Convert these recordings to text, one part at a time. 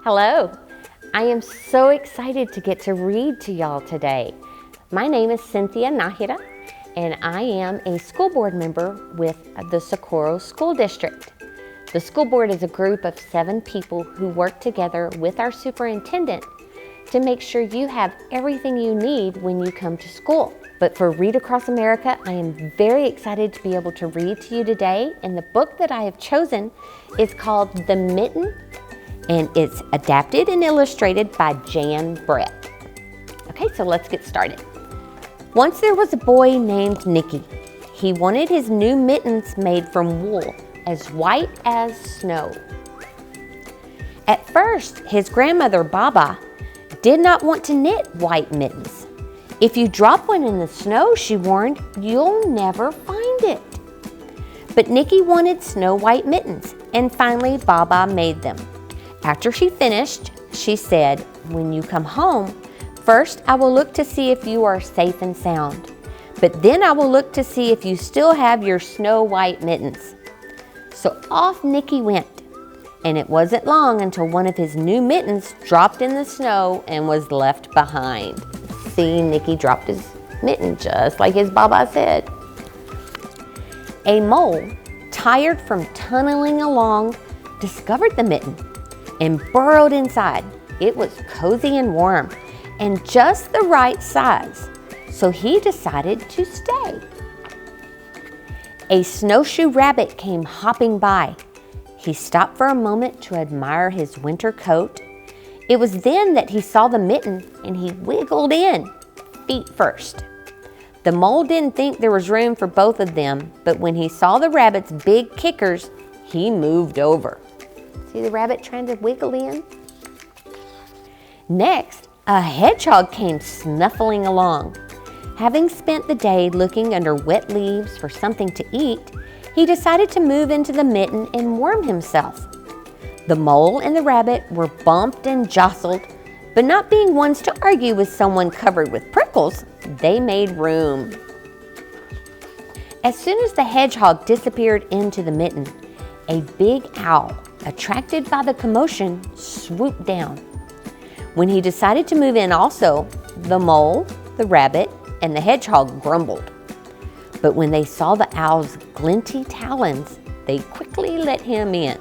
Hello, I am so excited to get to read to y'all today. My name is Cynthia Najera, and I am a school board member with the Socorro School District. The school board is a group of 7 people who work together with our superintendent to make sure you have everything you need when you come to school. But for Read Across America, I am very excited to be able to read to you today, and the book that I have chosen is called The Mitten, and it's adapted and illustrated by Jan Brett. Okay, so let's get started. Once there was a boy named Nicky. He wanted his new mittens made from wool, as white as snow. At first, his grandmother, Baba, did not want to knit white mittens. If you drop one in the snow, she warned, you'll never find it. But Nicky wanted snow white mittens, and finally Baba made them. After she finished, she said, when you come home, first I will look to see if you are safe and sound, but then I will look to see if you still have your snow white mittens. So off Nicky went, and it wasn't long until one of his new mittens dropped in the snow and was left behind. See, Nicky dropped his mitten just like his Baba said. A mole, tired from tunneling along, discovered the mitten and burrowed inside. It was cozy and warm and just the right size, so he decided to stay. A snowshoe rabbit came hopping by. He stopped for a moment to admire his winter coat. It was then that he saw the mitten and he wiggled in, feet first. The mole didn't think there was room for both of them, but when he saw the rabbit's big kickers, he moved over. See the rabbit trying to wiggle in? Next, a hedgehog came snuffling along. Having spent the day looking under wet leaves for something to eat, he decided to move into the mitten and warm himself. The mole and the rabbit were bumped and jostled, but not being ones to argue with someone covered with prickles, they made room. As soon as the hedgehog disappeared into the mitten, a big owl, attracted by the commotion, swooped down. When he decided to move in also, the mole, the rabbit, and the hedgehog grumbled. But when they saw the owl's glinty talons, they quickly let him in.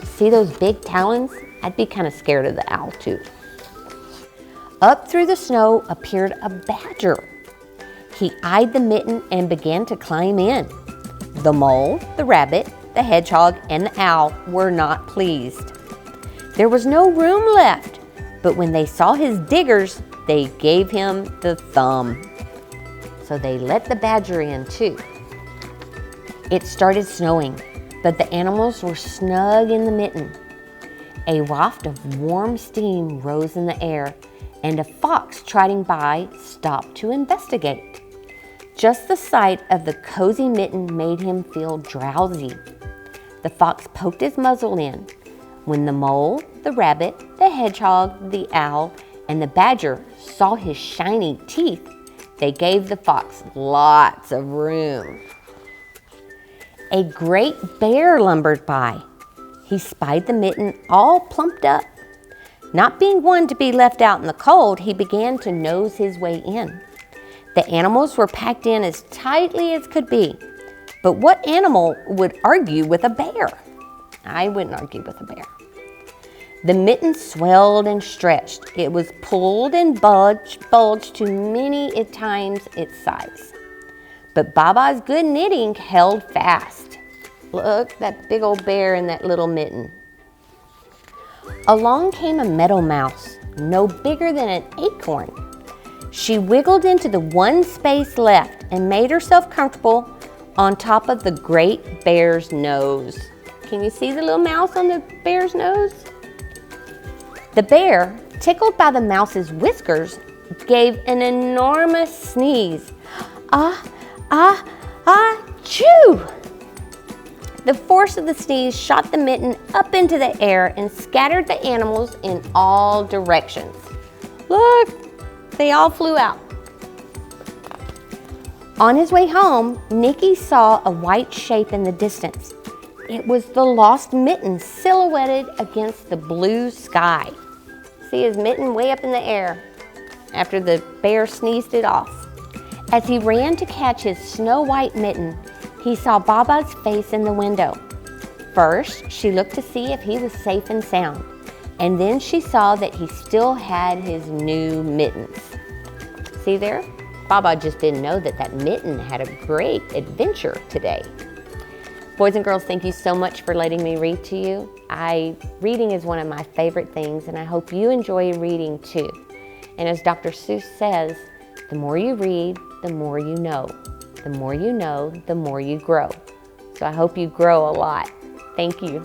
See those big talons? I'd be kind of scared of the owl too. Up through the snow appeared a badger. He eyed the mitten and began to climb in. The mole, the rabbit, the hedgehog, and the owl were not pleased. There was no room left, but when they saw his diggers, they gave him the thumb. So they let the badger in too. It started snowing, but the animals were snug in the mitten. A waft of warm steam rose in the air, and a fox trotting by stopped to investigate. Just the sight of the cozy mitten made him feel drowsy. The fox poked his muzzle in. When the mole, the rabbit, the hedgehog, the owl, and the badger saw his shiny teeth, they gave the fox lots of room. A great bear lumbered by. He spied the mitten all plumped up. Not being one to be left out in the cold, he began to nose his way in. The animals were packed in as tightly as could be. But what animal would argue with a bear? I wouldn't argue with a bear. The mitten swelled and stretched. It was pulled and bulged to many times its size. But Baba's good knitting held fast. Look, that big old bear in that little mitten. Along came a meadow mouse, no bigger than an acorn. She wiggled into the one space left and made herself comfortable on top of the great bear's nose. Can you see the little mouse on the bear's nose? The bear, tickled by the mouse's whiskers, gave an enormous sneeze. Achoo! The force of the sneeze shot the mitten up into the air and scattered the animals in all directions. Look, they all flew out. On his way home, Nicky saw a white shape in the distance. It was the lost mitten silhouetted against the blue sky. See his mitten way up in the air after the bear sneezed it off. As he ran to catch his snow white mitten, he saw Baba's face in the window. First, she looked to see if he was safe and sound, and then she saw that he still had his new mittens. See there? Baba just didn't know that that mitten had a great adventure today. Boys and girls, thank you so much for letting me read to you. Reading is one of my favorite things, and I hope you enjoy reading too. And as Dr. Seuss says, the more you read, the more you know. The more you know, the more you grow. So I hope you grow a lot. Thank you.